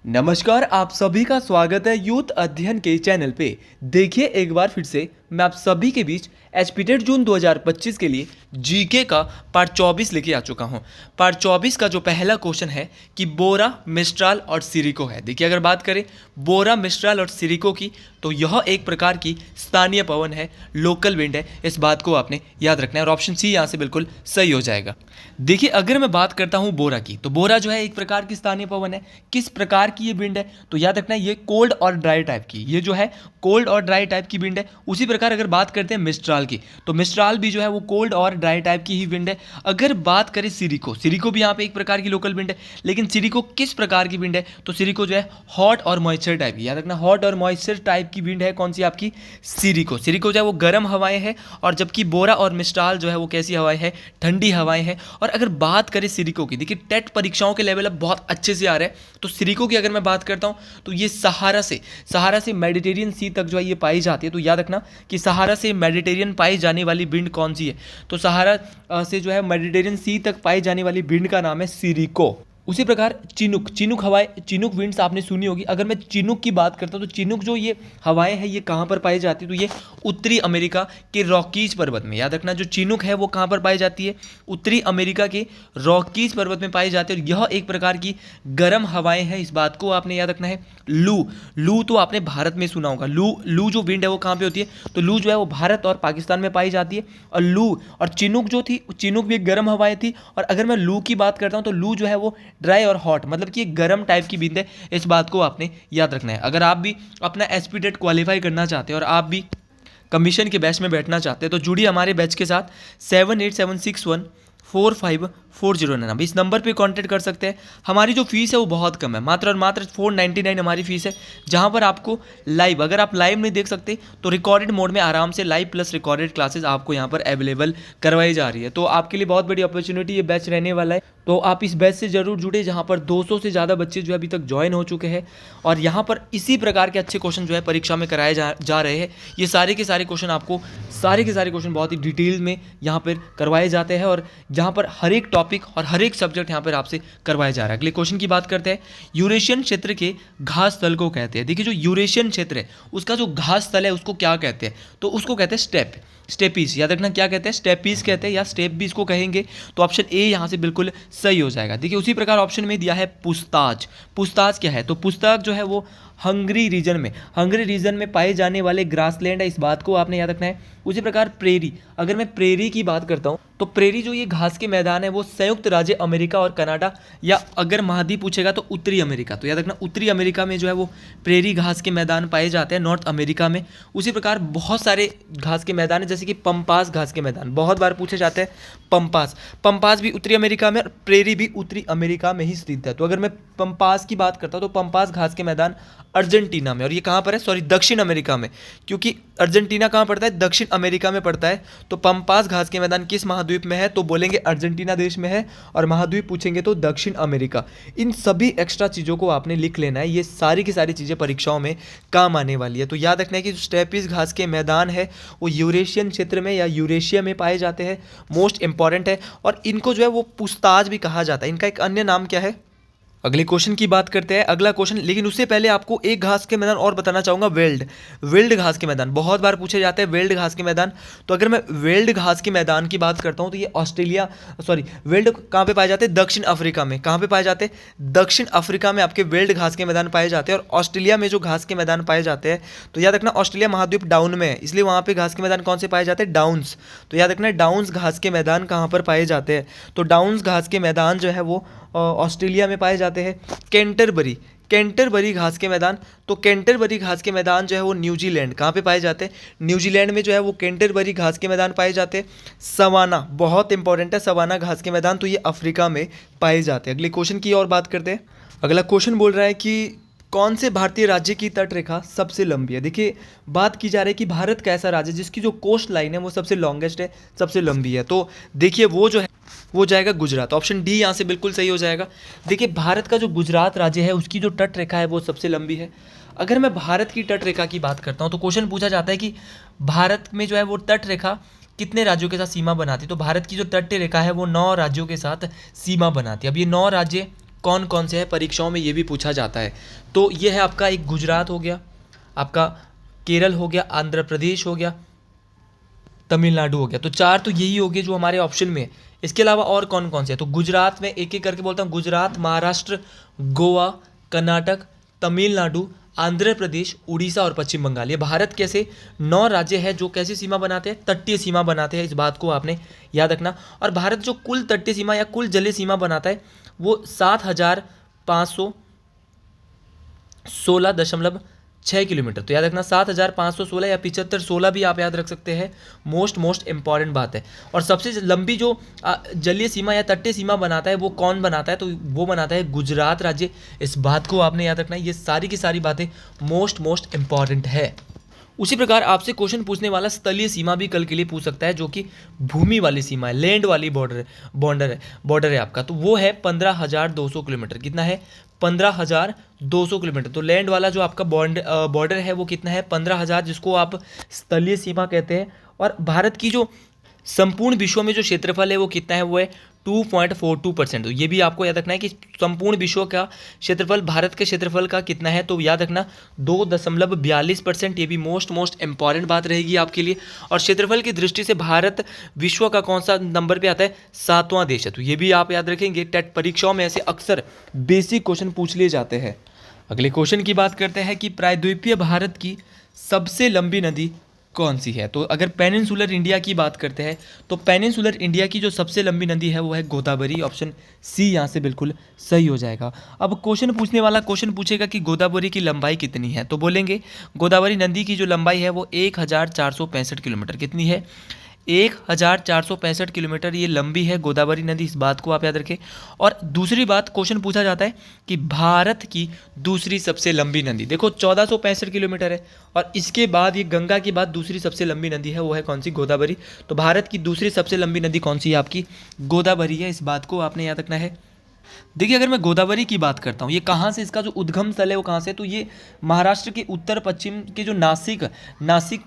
नमस्कार, आप सभी का स्वागत है यूथ अध्ययन के चैनल पे। देखिए एक बार फिर से मैं आप सभी के बीच एचपीटेट जून 2025 के लिए जीके का पार्ट 24 लेके आ चुका हूँ। पार्ट 24 का जो पहला क्वेश्चन है कि बोरा, मिस्ट्राल और सिरिको है। देखिए अगर बात करें बोरा, मिस्ट्राल और सिरिको की, तो यह एक प्रकार की स्थानीय पवन है, लोकल विंड है। इस बात को आपने याद रखना है और ऑप्शन सी यहाँ से बिल्कुल सही हो जाएगा। देखिए अगर मैं बात करता हूँ बोरा की, तो बोरा जो है एक प्रकार की स्थानीय पवन है। किस प्रकार की ये विंड है, तो याद रखना है ये कोल्ड और ड्राई टाइप की, ये जो है कोल्ड और ड्राई टाइप की विंड है। उसी प्रकार अगर बात करते हैं मिस्ट्राल की, तो मिस्ट्राल भी जो है वो कोल्ड और ड्राई टाइप की ही विंड है। अगर बात करें सिरिको, सिरिको भी यहाँ पे एक प्रकार की लोकल विंड है, लेकिन सिरिको किस प्रकार की विंड है, तो सिरिको जो है हॉट और मॉइस्चर टाइप की, याद रखना हॉट और मॉइस्चर टाइप की विंड है। कौन सी आपकी? सिरिको। सिरिको जो है वो गर्म हवाएं हैं, और जबकि बोरा और मिस्ट्राल जो है वो कैसी हवाएं हैं? ठंडी हवाएं हैं। और अगर बात करें सिरिको की, देखिए टेट परीक्षाओं के लेवल अब बहुत अच्छे से आ रहे हैं, तो सिरिको की अगर मैं बात करता हूँ तो ये सहारा से मेडिटेरियन सी तक जो है ये पाई जाती है। तो याद रखना कि सहारा से मेडिटेरियन पाई जाने वाली विंड कौन सी है, तो सहारा से जो है मेडिटेरियन सी तक पाई जाने वाली विंड का नाम है सिरिको। उसी प्रकार चिनुक हवाएं, चिनुक विंड्स आपने सुनी होगी। अगर मैं चिनुक की बात करता हूँ तो चिनुक जो ये हवाएं हैं ये कहाँ पर पाई जाती है, तो ये उत्तरी अमेरिका के रॉकीज पर्वत में। याद रखना जो चिनुक है वो कहाँ पर पाई जाती है? उत्तरी अमेरिका के रॉकीज पर्वत में पाई जाती है। और यह एक प्रकार की गर्म हवाएं हैं, इस बात को आपने याद रखना है। लू तो आपने भारत में सुना होगा। लू जो विंड है वो कहाँ पे होती है, तो लू जो है वो भारत और पाकिस्तान में पाई जाती है। और लू और चिनुक जो थी, चिनुक भी एक गर्म हवाएं थी। और अगर मैं लू की बात करता हूँ तो लू जो है वो ड्राई और हॉट, मतलब कि एक गर्म टाइप की विंड है। इस बात को आपने याद रखना है। अगर आप भी अपना एसपीटेट क्वालिफाई करना चाहते हैं और आप भी कमीशन के बैच में बैठना चाहते हैं, तो जुड़िए हमारे बैच के साथ 7876145409। इस नंबर पे कांटेक्ट कर सकते हैं। हमारी जो फीस है वो बहुत कम है, मात्र और मात्र 499 हमारी फीस है, जहां पर आपको लाइव, अगर आप लाइव नहीं देख सकते तो रिकॉर्डेड मोड में आराम से लाइव प्लस रिकॉर्डेड क्लासेस आपको यहां पर अवेलेबल करवाई जा रही है। तो आपके लिए बहुत बड़ी अपॉर्चुनिटी ये बैच रहने वाला है, तो आप इस बैच से जरूर जुड़े, जहाँ पर 200 से ज़्यादा बच्चे जो अभी तक ज्वाइन हो चुके हैं। और यहाँ पर इसी प्रकार के अच्छे क्वेश्चन जो है परीक्षा में कराए जा रहे हैं। ये सारे के सारे क्वेश्चन आपको, सारे के सारे क्वेश्चन बहुत ही डिटेल में यहाँ पर करवाए जाते हैं, और जहाँ पर हर एक टॉपिक और हर एक सब्जेक्ट यहाँ पर आपसे करवाया जा रहा है। अगले क्वेश्चन की बात करते हैं। यूरेशियन क्षेत्र के घास स्थल को कहते हैं। देखिए जो यूरेशियन क्षेत्र है उसका जो घास स्थल है उसको क्या कहते हैं, तो उसको कहते हैं स्टेपीज। याद रखना क्या कहते हैं? स्टेपीज कहते हैं, या स्टेप भी इसको कहेंगे। तो ऑप्शन ए यहाँ से बिल्कुल सही हो जाएगा। देखिए उसी प्रकार ऑप्शन में दिया है पुस्ताज। पुस्ताज क्या है, तो पुस्ताज जो है वो हंगरी रीजन में पाए जाने वाले ग्रासलैंड है, इस बात को आपने याद रखना है। उसी प्रकार प्रेरी, अगर मैं प्रेरी की बात करता हूँ तो प्रेरी जो ये घास के मैदान है वो संयुक्त राज्य अमेरिका और कनाडा, या अगर महाद्वीप पूछेगा तो उत्तरी अमेरिका। तो याद रखना उत्तरी अमेरिका में जो है वो प्रेरी घास के मैदान पाए जाते हैं, नॉर्थ अमेरिका में। उसी प्रकार बहुत सारे घास के मैदान है, जैसे कि पंपास घास के मैदान बहुत बार पूछे जाते हैं। पंपास भी उत्तरी अमेरिका में और प्रेरी भी उत्तरी अमेरिका में ही स्थित है। तो अगर मैं पंपास की बात करता हूँ तो पंपास घास के मैदान अर्जेंटीना में, और ये कहाँ पर है? सॉरी, दक्षिण अमेरिका में, क्योंकि अर्जेंटीना कहाँ पड़ता है? दक्षिण अमेरिका में पड़ता है। तो पंपास घास के मैदान किस महाद्वीप में है, तो बोलेंगे अर्जेंटीना देश में है, और महाद्वीप पूछेंगे तो दक्षिण अमेरिका। इन सभी एक्स्ट्रा चीज़ों को आपने लिख लेना है, ये सारी की सारी चीज़ें परीक्षाओं में काम आने वाली है। तो याद रखना है कि स्टेपीज घास के मैदान है वो यूरेशियन क्षेत्र में या यूरेशिया में पाए जाते हैं, मोस्ट इंपॉर्टेंट है। और इनको जो है वो पुस्ताज भी कहा जाता है। इनका एक अन्य नाम क्या है? अगले क्वेश्चन की बात करते हैं। अगला क्वेश्चन, लेकिन उससे पहले आपको एक घास के मैदान और बताना चाहूँगा, वेल्ड घास के मैदान बहुत बार पूछे जाते हैं। वेल्ड घास के मैदान, तो अगर मैं वेल्ड घास के मैदान की बात करता हूँ तो ये वेल्ड कहाँ पे पाए जाते हैं? दक्षिण अफ्रीका में। कहाँ पे पाए जाते हैं? दक्षिण अफ्रीका में आपके वेल्ड घास के मैदान पाए जाते हैं। और ऑस्ट्रेलिया में जो घास के मैदान पाए जाते हैं, तो याद रखना ऑस्ट्रेलिया महाद्वीप डाउन में है, इसलिए वहाँ पे घास के मैदान कौन से पाए जाते हैं? डाउन्स। तो याद रखना डाउन्स घास के मैदान कहाँ पर पाए जाते हैं, तो डाउन्स घास के मैदान जो है वो ऑस्ट्रेलिया में पाए जाते हैं। कैंटरबरी घास के मैदान, तो कैंटरबरी घास के मैदान जो है वो न्यूजीलैंड, कहाँ पे पाए जाते हैं? न्यूजीलैंड में जो है वो कैंटरबरी घास के मैदान पाए जाते हैं। सवाना बहुत इंपॉर्टेंट है, सवाना घास के मैदान, तो ये अफ्रीका में पाए जाते हैं। अगले क्वेश्चन की और बात करते हैं। अगला क्वेश्चन बोल रहा है कि कौन से भारतीय राज्य की तट रेखा सबसे लंबी है। देखिए बात की जा रही है कि भारत का ऐसा राज्य जिसकी जो कोस्ट लाइन है वो सबसे लॉन्गेस्ट है, सबसे लंबी है। तो देखिए वो जो है वो जाएगा गुजरात। ऑप्शन डी यहाँ से बिल्कुल सही हो जाएगा। देखिए भारत का जो गुजरात राज्य है उसकी जो तट रेखा है वो सबसे लंबी है। अगर मैं भारत की तट रेखा की बात करता हूँ तो क्वेश्चन पूछा जाता है कि भारत में जो है वो तट रेखा कितने राज्यों के साथ सीमा बनाती है। तो भारत की जो तट रेखा है वो 9 राज्यों के साथ सीमा बनाती है। अब ये 9 राज्य कौन कौन से हैं परीक्षाओं में, ये भी पूछा जाता है। तो ये है आपका एक गुजरात हो गया, आपका केरल हो गया, आंध्र प्रदेश हो गया, तमिलनाडु हो गया। तो 4 तो यही हो गए जो हमारे ऑप्शन में है। इसके अलावा और कौन कौन से हैं, तो गुजरात में एक एक करके बोलता हूँ, गुजरात, महाराष्ट्र, गोवा, कर्नाटक, तमिलनाडु, आंध्र प्रदेश, उड़ीसा और पश्चिम बंगाल। ये भारत के ऐसे 9 राज्य हैं जो कैसी सीमा बनाते हैं, तटीय सीमा बनाते हैं। इस बात को आपने याद रखना। और भारत जो कुल तटीय सीमा या कुल जलीय सीमा बनाता है वो 7,516.6 किलोमीटर। तो याद रखना 7,516 या 7516 भी आप याद रख सकते हैं। मोस्ट इंपॉर्टेंट बात है। और सबसे लंबी जो जलीय सीमा या तटीय सीमा बनाता है वो कौन बनाता है, तो वो बनाता है गुजरात राज्य। इस बात को आपने याद रखना है। ये सारी की सारी बातें मोस्ट इंपॉर्टेंट है। उसी प्रकार आपसे क्वेश्चन पूछने वाला स्थलीय सीमा भी कल के लिए पूछ सकता है, जो कि भूमि वाली सीमा है, लैंड वाली बॉर्डर है आपका। तो वो है 15,200 किलोमीटर। कितना है, 15,200 किलोमीटर। तो लैंड वाला जो आपका बॉर्डर है वो कितना है, 15,000, जिसको आप स्थलीय सीमा कहते हैं। और भारत की जो संपूर्ण विश्व में जो क्षेत्रफल है वो कितना है, वो है 2.42%। तो ये भी आपको याद रखना है कि संपूर्ण विश्व का क्षेत्रफल भारत के क्षेत्रफल का कितना है, तो याद रखना 2.42%। ये भी मोस्ट इंपॉर्टेंट बात रहेगी आपके लिए। और क्षेत्रफल की दृष्टि से भारत विश्व का कौन सा नंबर पे आता है, 7वां देश है। तो ये भी आप याद रखेंगे। टेट परीक्षाओं में ऐसे अक्सर बेसिक क्वेश्चन पूछ लिए जाते हैं। अगले क्वेश्चन की बात करते हैं कि प्रायद्वीपीय भारत की सबसे लंबी नदी कौन सी है। तो अगर पेनिनसुलर इंडिया की बात करते हैं तो पेनिनसुलर इंडिया की जो सबसे लंबी नदी है वो है गोदावरी। ऑप्शन सी यहाँ से बिल्कुल सही हो जाएगा। अब क्वेश्चन पूछने वाला क्वेश्चन पूछेगा कि गोदावरी की लंबाई कितनी है, तो बोलेंगे गोदावरी नदी की जो लंबाई है वो 1,465 किलोमीटर। कितनी है, 1,465 किलोमीटर ये लंबी है गोदावरी नदी। इस बात को आप याद रखें। और दूसरी बात, क्वेश्चन पूछा जाता है कि भारत की दूसरी सबसे लंबी नदी, देखो 1,465 किलोमीटर है। और इसके बाद ये गंगा के बाद दूसरी सबसे लंबी नदी है, वो है कौन सी, गोदावरी। तो भारत की दूसरी सबसे लंबी नदी कौन सी है, आपकी गोदावरी है। इस बात को आपने याद रखना है। देखिए अगर मैं गोदावरी की बात करता हूँ, ये कहाँ से, इसका जो उद्गम स्थल है वो कहाँ से, तो ये महाराष्ट्र के उत्तर पश्चिम के जो नासिक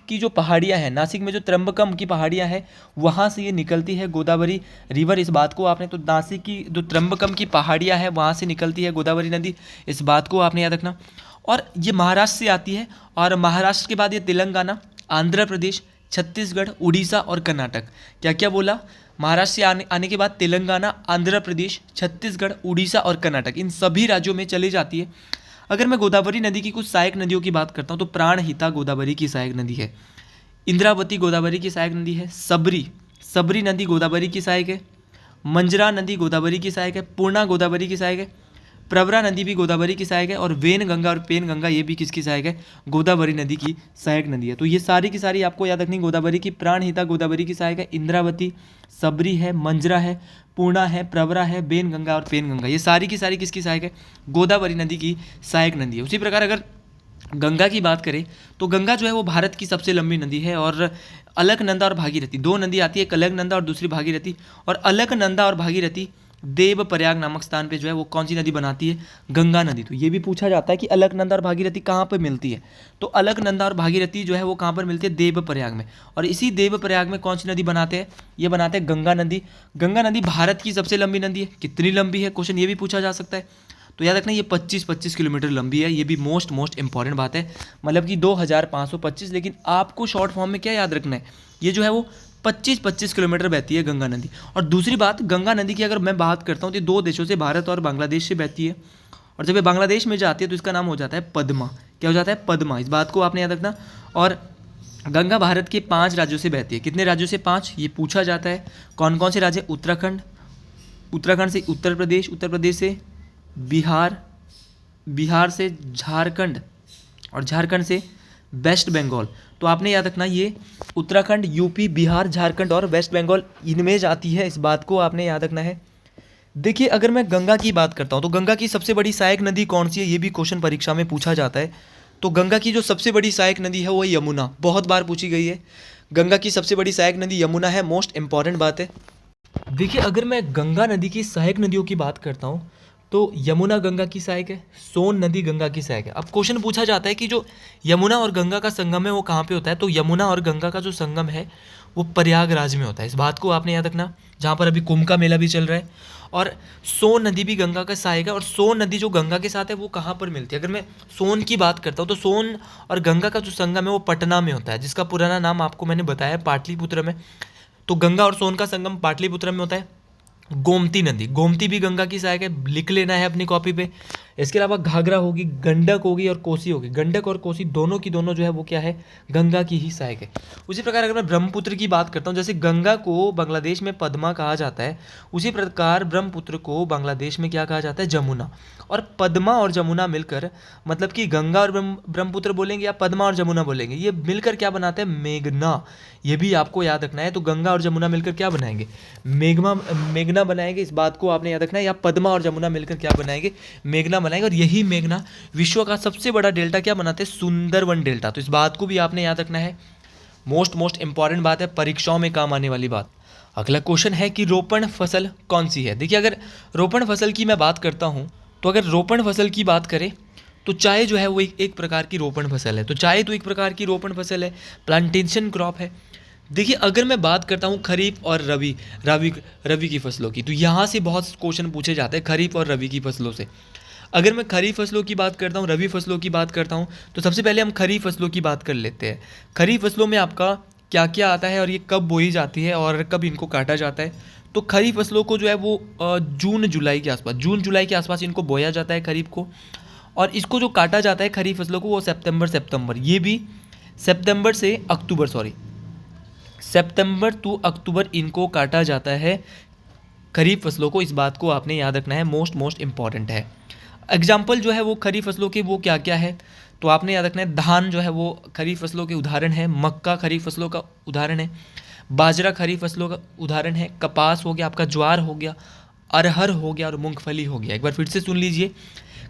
की जो पहाड़ियाँ हैं, नासिक में जो त्र्यंबकम की पहाड़ियाँ हैं वहाँ से ये निकलती है गोदावरी रिवर। इस बात को आपने, तो नासिक की जो त्र्यंबकम की पहाड़ियाँ हैं वहाँ से निकलती है गोदावरी नदी। इस बात को आपने याद रखना। और ये महाराष्ट्र से आती है, और महाराष्ट्र के बाद ये तेलंगाना, आंध्र प्रदेश, छत्तीसगढ़, उड़ीसा और कर्नाटक। क्या क्या बोला, महाराष्ट्र से आने के बाद तेलंगाना, आंध्र प्रदेश, छत्तीसगढ़, उड़ीसा और कर्नाटक, इन सभी राज्यों में चली जाती है। अगर मैं गोदावरी नदी की कुछ सहायक नदियों की बात करता हूँ तो प्राणहिता गोदावरी की सहायक नदी है, इंद्रावती गोदावरी की सहायक नदी है, सबरी नदी गोदावरी की सहायक है, मंजरा नदी गोदावरी की सहायक है, पूर्णा गोदावरी की सहायक है, प्रवरा नदी भी गोदावरी की सहायक है, और वेन गंगा और पेन गंगा ये भी किसकी सहायक है, गोदावरी नदी की सहायक नदी है। तो ये सारी की सारी आपको याद रखनी। गोदावरी की प्राणहिता गोदावरी की सहायक है, इंद्रावती, सबरी है, मंजरा है, पूर्णा है, प्रवरा है, बेन गंगा और पेन गंगा, ये सारी की सारी किसकी सहायक है, गोदावरी नदी की सहायक नदी है। उसी प्रकार अगर गंगा की बात करें तो गंगा जो है वो भारत की सबसे लंबी नदी है। और अलकनंदा और भागीरथी, दो नदी आती है, एक अलकनंदा और दूसरी भागीरथी। और अलकनंदा और भागीरथी देव प्रयाग नामक स्थान पे जो है वो कौन सी नदी बनाती है, गंगा नदी। तो ये भी पूछा जाता है कि अलकनंदा और भागीरथी कहाँ पर मिलती है, तो अलकनंदा और भागीरथी जो है वो कहाँ पर मिलती है, देव प्रयाग में। और इसी देव प्रयाग में कौन सी नदी बनाते हैं, ये बनाते हैं गंगा नदी। गंगा नदी भारत की सबसे लंबी नदी है। कितनी लंबी है, क्वेश्चन ये भी पूछा जा सकता है। तो याद रखना ये 25 किलोमीटर लंबी है। ये भी मोस्ट इंपॉर्टेंट बात है, मतलब कि 2,525। लेकिन आपको शॉर्ट फॉर्म में क्या याद रखना है, ये जो है वो 25 किलोमीटर बहती है गंगा नदी। और दूसरी बात, गंगा नदी की अगर मैं बात करता हूँ तो 2 देशों से, भारत और बांग्लादेश से बहती है। और जब ये बांग्लादेश में जाती है तो इसका नाम हो जाता है पद्मा। क्या हो जाता है, पद्मा। इस बात को आपने याद रखना। और गंगा भारत के 5 राज्यों से बहती है। कितने राज्यों से, 5, ये पूछा जाता है। कौन कौन से राज्य, उत्तराखंड से उत्तर प्रदेश से बिहार से झारखंड, और झारखंड से वेस्ट बंगाल। तो आपने याद रखना ये उत्तराखंड, यूपी, बिहार, झारखंड और वेस्ट बंगाल इनमें जाती है। इस बात को आपने याद रखना है। देखिए अगर मैं गंगा की बात करता हूँ तो गंगा की सबसे बड़ी सहायक नदी कौन सी है, ये भी क्वेश्चन परीक्षा में पूछा जाता है। तो गंगा की जो सबसे बड़ी सहायक नदी है वो यमुना, बहुत बार पूछी गई है। गंगा की सबसे बड़ी सहायक नदी यमुना है। मोस्ट इंपॉर्टेंट बात है। देखिए अगर मैं गंगा नदी की सहायक नदियों की बात करता हूँ तो यमुना गंगा की सहायक है, सोन नदी गंगा की सहायक है। अब क्वेश्चन पूछा जाता है कि जो यमुना और गंगा का संगम है वो कहाँ पे होता है, तो यमुना और गंगा का जो संगम है वो प्रयागराज में होता है। इस बात को आपने याद रखना, जहाँ पर अभी कुंभ का मेला भी चल रहा है। और सोन नदी भी गंगा का सहायक है, और सोन नदी जो गंगा के साथ है वो कहाँ पर मिलती है? अगर मैं सोन की बात करता हूँ तो सोन और गंगा का जो संगम है वो पटना में होता है, जिसका पुराना नाम आपको मैंने बताया पाटलिपुत्र में। तो गंगा और सोन का संगम पाटलिपुत्र में होता है। गोमती नदी, गोमती भी गंगा की सहायक है, लिख लेना है अपनी कॉपी पे। इसके अलावा घाघरा होगी, गंडक होगी और कोसी होगी। गंडक और कोसी दोनों की दोनों जो है वो क्या है? गंगा की ही सहायक है। उसी प्रकार अगर मैं ब्रह्मपुत्र की बात करता हूँ, जैसे गंगा को बांग्लादेश में पद्मा कहा जाता है, उसी प्रकार ब्रह्मपुत्र को बांग्लादेश में क्या कहा जाता है? जमुना। और पद्मा और जमुना मिलकर, मतलब कि गंगा और ब्रह्मपुत्र बोलेंगे या पद्मा और जमुना बोलेंगे, ये मिलकर क्या बनाते हैं? मेघना। ये भी आपको याद रखना है। तो गंगा और जमुना मिलकर क्या बनाएंगे? मेघना बनाएंगे। इस बात को आपने याद रखना है। या पद्मा और जमुना मिलकर क्या बनाएंगे? मेघना बनाएंगे। और यही मेघना विश्व का सबसे बड़ा डेल्टा क्या बनाते हैं? सुंदरवन डेल्टा। तो इस बात को भी आपने याद रखना है। मोस्ट इंपॉर्टेंट बात है, परीक्षाओं में काम आने वाली बात। अगला क्वेश्चन है कि रोपण फसल कौन सी है? देखिए, अगर रोपण फसल की मैं बात करता हूँ, तो अगर रोपण फसल की बात करें तो चाय जो है वो एक प्रकार की रोपण फसल है। तो चाय तो एक प्रकार की रोपण फसल है, प्लांटेशन क्रॉप है। देखिए, अगर मैं बात करता हूँ खरीफ और रबी की फसलों की, तो यहाँ से बहुत क्वेश्चन पूछे जाते हैं खरीफ और रबी की फसलों से। अगर मैं खरीफ फसलों की बात करता हूँ, रबी फसलों की बात करता हूँ, तो सबसे पहले हम खरीफ फसलों की बात कर लेते हैं। खरीफ फसलों में आपका क्या क्या आता है और ये कब बोई जाती है और कब इनको काटा जाता है? तो खरीफ फसलों को जो है वो जून जुलाई के आसपास इनको बोया जाता है खरीफ को। और इसको जो काटा जाता है खरीफ फसलों को, वो सितंबर, ये भी सितंबर टू अक्टूबर इनको काटा जाता है खरीफ फसलों को। इस बात को आपने याद रखना है, मोस्ट इंपॉर्टेंट है। एग्जाम्पल जो है वो खरीफ फसलों के वो क्या क्या है, तो आपने याद रखना है। धान जो है वो खरीफ फसलों के उदाहरण है, मक्का खरीफ फसलों का उदाहरण है, बाजरा खरीफ फसलों का उदाहरण है, कपास हो गया, आपका ज्वार हो गया, अरहर हो गया और मूंगफली हो गया। एक बार फिर से सुन लीजिए,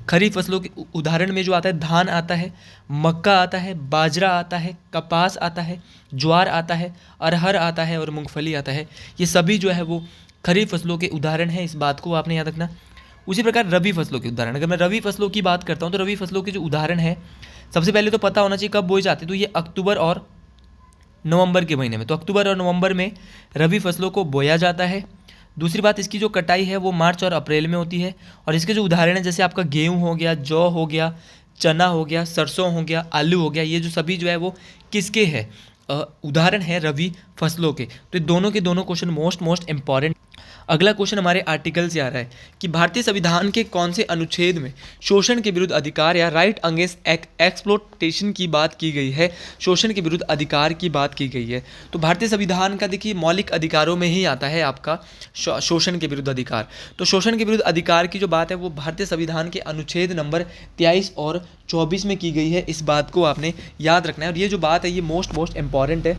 खरीफ फसलों के उदाहरण में जो आता है, धान आता है, मक्का आता है, बाजरा आता है, कपास आता है, ज्वार आता है, अरहर आता है और मूंगफली आता है। ये सभी जो है वो खरीफ फसलों के उदाहरण हैं। इस बात को आपने याद रखना। उसी प्रकार रबी फसलों के उदाहरण, अगर मैं रबी फसलों की बात करता हूँ, तो रबी फसलों के जो उदाहरण है, सबसे पहले तो पता होना चाहिए कब बोई जाती है। तो ये अक्टूबर और नवंबर के महीने में, तो अक्टूबर और नवंबर में रबी फसलों को बोया जाता है। दूसरी बात, इसकी जो कटाई है वो मार्च और अप्रैल में होती है। और इसके जो उदाहरण है, जैसे आपका गेहूँ हो गया, जौ हो गया, चना हो गया, सरसों हो गया, आलू हो गया, ये जो सभी जो है वो किसके हैं? उदाहरण है रबी फसलों के। तो ये दोनों के दोनों क्वेश्चन मोस्ट इंपॉर्टेंट। अगला क्वेश्चन हमारे आर्टिकल से आ रहा है कि भारतीय संविधान के कौन से अनुच्छेद में शोषण के विरुद्ध अधिकार या राइट अगेंस्ट एक्सप्लोटेशन की बात की गई है? शोषण के विरुद्ध अधिकार की बात की गई है। तो भारतीय संविधान का देखिए मौलिक अधिकारों में ही आता है आपका शोषण के विरुद्ध अधिकार। तो शोषण के विरुद्ध अधिकार की जो बात है वो भारतीय संविधान के अनुच्छेद नंबर 23 और 24 में की गई है। इस बात को आपने याद रखना है। और ये जो बात है ये मोस्ट इंपॉर्टेंट है।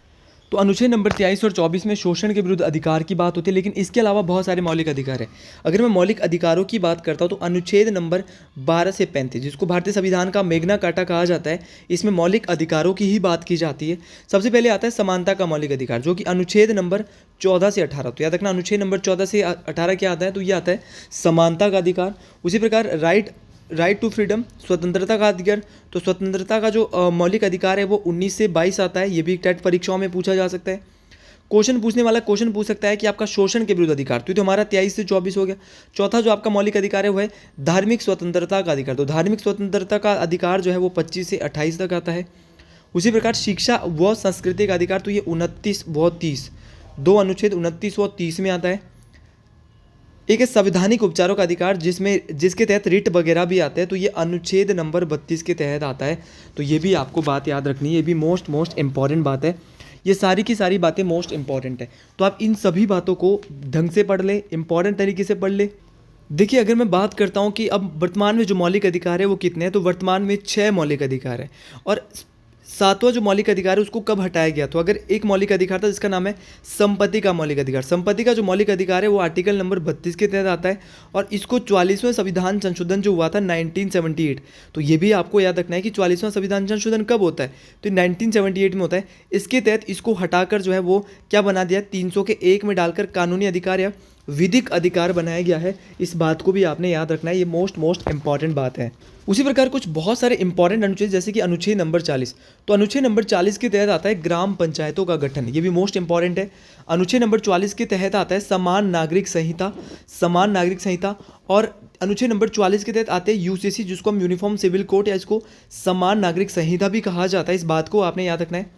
तो अनुच्छेद नंबर 23 और 24 में शोषण के विरुद्ध अधिकार की बात होती है, लेकिन इसके अलावा बहुत सारे मौलिक अधिकार है। अगर मैं मौलिक अधिकारों की बात करता हूँ, तो अनुच्छेद नंबर 12 से 35, जिसको भारतीय संविधान का मेग्ना कार्टा कहा जाता है, इसमें मौलिक अधिकारों की ही बात की जाती है। सबसे पहले आता है समानता का मौलिक अधिकार, जो कि अनुच्छेद नंबर 14 से 18। तो याद रखना, अनुच्छेद नंबर 14 से 18 क्या आता है? तो ये आता है समानता का अधिकार। उसी प्रकार राइट टू फ्रीडम, स्वतंत्रता का अधिकार। तो स्वतंत्रता का जो मौलिक अधिकार है वो 19 से 22 आता है। ये भी टेट परीक्षाओं में पूछा जा सकता है। क्वेश्चन पूछने वाला क्वेश्चन पूछ सकता है कि आपका शोषण के विरुद्ध अधिकार, तो हमारा 23 से 24 हो गया। चौथा जो आपका मौलिक अधिकार है वो है धार्मिक स्वतंत्रता का अधिकार। तो धार्मिक स्वतंत्रता का अधिकार जो है वो 25 से 28 तक आता है। उसी प्रकार शिक्षा व संस्कृति का अधिकार, तो ये 29 व 30, दो अनुच्छेद 29 व 30 में आता है। एक है संवैधानिक उपचारों का अधिकार, जिसके तहत रिट वगैरह भी आते हैं, तो ये अनुच्छेद नंबर 32 के तहत आता है। तो ये भी आपको बात याद रखनी है, ये भी मोस्ट इंपॉर्टेंट बात है। ये सारी की सारी बातें मोस्ट इंपॉर्टेंट है, तो आप इन सभी बातों को ढंग से पढ़ ले, इंपॉर्टेंट तरीके से पढ़ ले। देखिए, अगर मैं बात करता हूँ कि अब वर्तमान में जो मौलिक अधिकार है वो कितने हैं, तो वर्तमान में 6 मौलिक अधिकार है। और 7वां जो मौलिक अधिकार है उसको कब हटाया गया? तो अगर एक मौलिक अधिकार था जिसका नाम है संपत्ति का मौलिक अधिकार। संपत्ति का जो मौलिक अधिकार है वो आर्टिकल नंबर 32 के तहत आता है, और इसको 44वें संविधान संशोधन जो हुआ था 1978, तो ये भी आपको याद रखना है कि 44वां संविधान संशोधन कब होता है? तो 1978 में होता है। इसके तहत इसको हटाकर जो है वो क्या बना दिया, 300 के 1 में डालकर कानूनी अधिकार या विधिक अधिकार बनाया गया है, इस बात को भी आपने याद रखना है, ये मोस्ट इंपॉर्टेंट बात है। उसी प्रकार कुछ बहुत सारे इंपॉर्टेंट अनुच्छेद जैसे कि अनुच्छेद नंबर 40, तो अनुच्छेद नंबर 40 के तहत आता है ग्राम पंचायतों का गठन, ये भी मोस्ट इंपॉर्टेंट है। अनुच्छेद नंबर 44 के तहत आता है समान नागरिक संहिता, और अनुच्छेद नंबर 44 के तहत आते हैं यूसीसी, जिसको हम यूनिफॉर्म सिविल कोड या इसको समान नागरिक संहिता भी कहा जाता है, इस बात को आपने याद रखना है।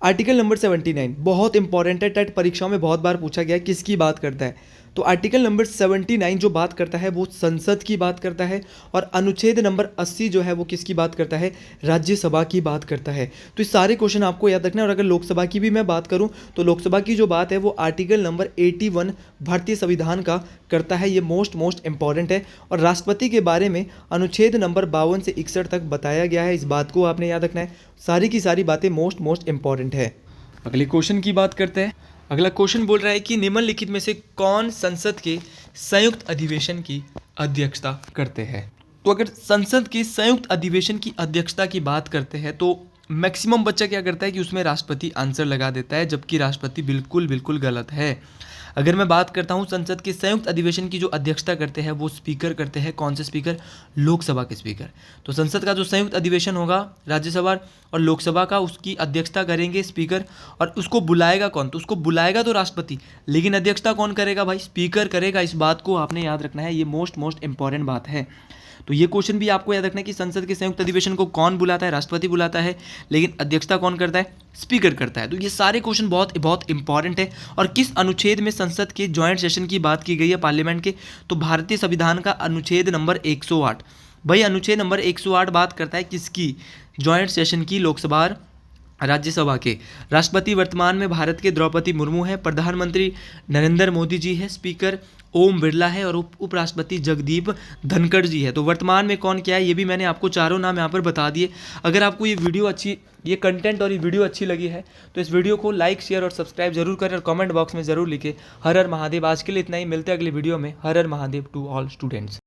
आर्टिकल नंबर 79 बहुत इंपॉर्टेंट है, टेट परीक्षाओं में बहुत बार पूछा गया है, किसकी बात करता है, तो आर्टिकल नंबर 79 जो बात करता है वो संसद की बात करता है, और अनुच्छेद नंबर 80 जो है वो किसकी बात करता है, राज्यसभा की बात करता है। तो ये सारे क्वेश्चन आपको याद रखना है। और अगर लोकसभा की भी मैं बात करूं तो लोकसभा की जो बात है वो आर्टिकल नंबर 81 भारतीय संविधान का करता है, ये मोस्ट इंपॉर्टेंट है। और राष्ट्रपति के बारे में अनुच्छेद नंबर 52 से 61 तक बताया गया है, इस बात को आपने याद रखना है। सारी की सारी बातें मोस्ट इंपॉर्टेंट है। अगले क्वेश्चन की बात करते हैं। अगला क्वेश्चन बोल रहा है कि निम्नलिखित में से कौन संसद के संयुक्त अधिवेशन की अध्यक्षता करते हैं। तो अगर संसद के संयुक्त अधिवेशन की अध्यक्षता की बात करते हैं तो मैक्सिमम बच्चा क्या करता है कि उसमें राष्ट्रपति आंसर लगा देता है, जबकि राष्ट्रपति बिल्कुल गलत है। अगर मैं बात करता हूं संसद के संयुक्त अधिवेशन की जो अध्यक्षता करते हैं वो स्पीकर करते हैं। कौन से स्पीकर? लोकसभा के स्पीकर। तो संसद का जो संयुक्त अधिवेशन होगा राज्यसभा और लोकसभा का, उसकी अध्यक्षता करेंगे स्पीकर। और उसको बुलाएगा कौन? तो उसको बुलाएगा तो राष्ट्रपति, लेकिन अध्यक्षता कौन करेगा भाई? स्पीकर करेगा। इस बात को आपने याद रखना है, ये मोस्ट इंपॉर्टेंट बात है। तो ये क्वेश्चन भी आपको याद रखना है कि संसद के संयुक्त अधिवेशन को कौन बुलाता है? राष्ट्रपति बुलाता है, लेकिन अध्यक्षता कौन करता है? स्पीकर करता है। तो ये सारे क्वेश्चन बहुत इंपॉर्टेंट है। और किस अनुच्छेद में संसद के जॉइंट सेशन की बात की गई है पार्लियामेंट के? तो भारतीय संविधान का अनुच्छेद नंबर 108। भाई अनुच्छेद नंबर 108 बात करता है किसकी? जॉइंट सेशन की, लोकसभा और राज्यसभा के। राष्ट्रपति वर्तमान में भारत के द्रौपदी मुर्मू है, प्रधानमंत्री नरेंद्र मोदी जी है, स्पीकर ओम बिरला है और उपराष्ट्रपति जगदीप धनखड़ जी है। तो वर्तमान में कौन क्या है ये भी मैंने आपको चारों नाम यहाँ पर बता दिए। अगर आपको ये कंटेंट और ये वीडियो अच्छी लगी है तो इस वीडियो को लाइक, शेयर और सब्सक्राइब जरूर करें और कमेंट बॉक्स में ज़रूर लिखें हर हर महादेव। आज के लिए इतना ही, मिलते हैं अगले वीडियो में। हर हर महादेव टू ऑल स्टूडेंट्स।